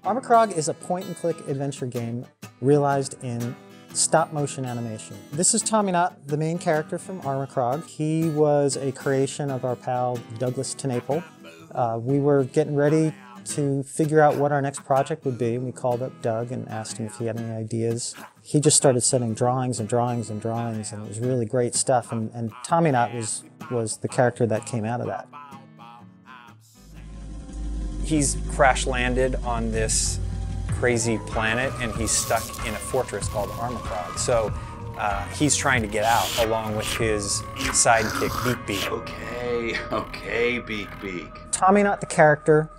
Armikrog is a point-and-click adventure game realized in stop-motion animation. This is Tommy Knott, the main character from Armikrog. He was a creation of our pal Douglas Tenaple. We were getting ready to figure out what our next project would be, and we called up Doug and asked him if he had any ideas. He just started sending drawings and drawings and drawings, and it was really great stuff, and Tommy Knott was the character that came out of that. He's crash-landed on this crazy planet, and he's stuck in a fortress called Armikrog. So he's trying to get out along with his sidekick, Beak. Okay, Beak. Tommy Knott, the character,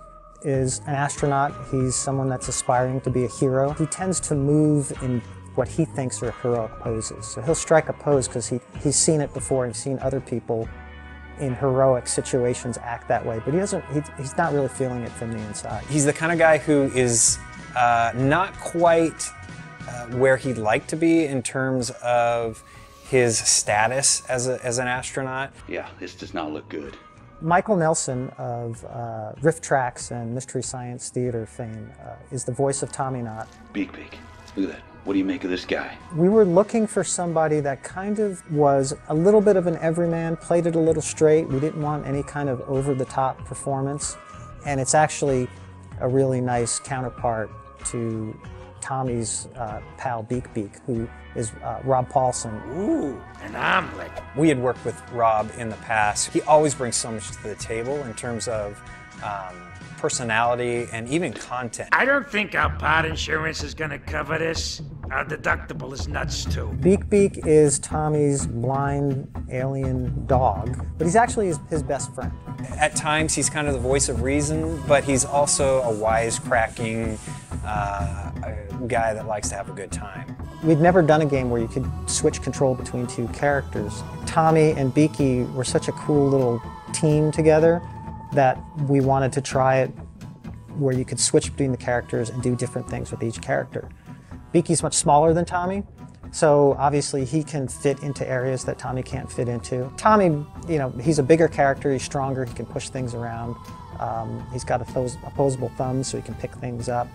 is an astronaut. He's someone that's aspiring to be a hero. He tends to move in what he thinks are heroic poses. So he'll strike a pose because he's seen it before. He's seen other people in heroic situations act that way, but he's not really feeling it from the inside. He's the kind of guy who is not quite where he'd like to be in terms of his status as an astronaut. Yeah, this does not look good. Michael Nelson of Riff Tracks and Mystery Science Theater fame is the voice of Tommy Knott. Beak, look at that. What do you make of this guy? We were looking for somebody that kind of was a little bit of an everyman, played it a little straight. We didn't want any kind of over-the-top performance. And it's actually a really nice counterpart to Tommy's pal Beak, who is Rob Paulson. Ooh, an omelet. We had worked with Rob in the past. He always brings so much to the table in terms of personality and even content. I don't think our pod insurance is gonna cover this. Our deductible is nuts too. Beak is Tommy's blind alien dog, but he's actually his best friend. At times he's kind of the voice of reason, but he's also a wisecracking guy that likes to have a good time. We'd never done a game where you could switch control between two characters. Tommy and Beaky were such a cool little team together that we wanted to try it where you could switch between the characters and do different things with each character. Beaky's much smaller than Tommy, so obviously he can fit into areas that Tommy can't fit into. Tommy, he's a bigger character, he's stronger, he can push things around. He's got opposable thumbs so he can pick things up.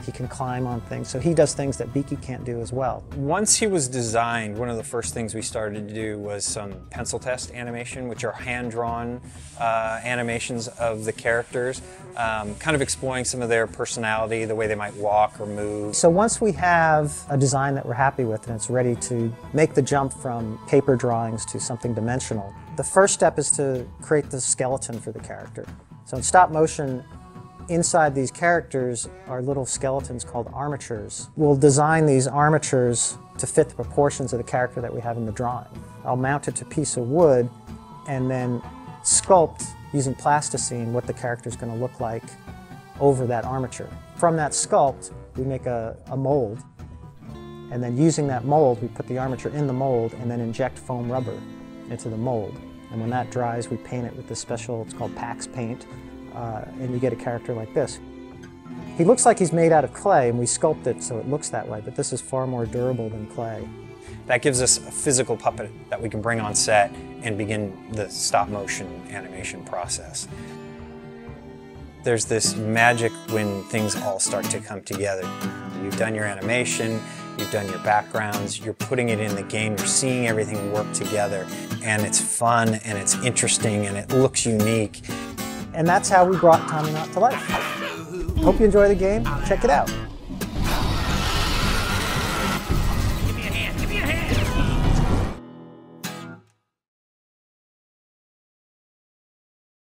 He can climb on things, so he does things that Beaky can't do as well. Once he was designed, one of the first things we started to do was some pencil test animation, which are hand-drawn animations of the characters, kind of exploring some of their personality, the way they might walk or move. So once we have a design that we're happy with and it's ready to make the jump from paper drawings to something dimensional, the first step is to create the skeleton for the character. So in stop motion, inside these characters are little skeletons called armatures. We'll design these armatures to fit the proportions of the character that we have in the drawing. I'll mount it to a piece of wood and then sculpt using plasticine what the character is going to look like over that armature. From that sculpt, we make a mold, and then using that mold, we put the armature in the mold and then inject foam rubber into the mold. And when that dries, we paint it with this special, it's called Pax paint. And you get a character like this. He looks like he's made out of clay, and we sculpt it so it looks that way, but this is far more durable than clay. That gives us a physical puppet that we can bring on set and begin the stop-motion animation process. There's this magic when things all start to come together. You've done your animation, you've done your backgrounds, you're putting it in the game, you're seeing everything work together, and it's fun, and it's interesting, and it looks unique. And that's how we brought Tommy Knott to life. Hope you enjoy the game. Check it out.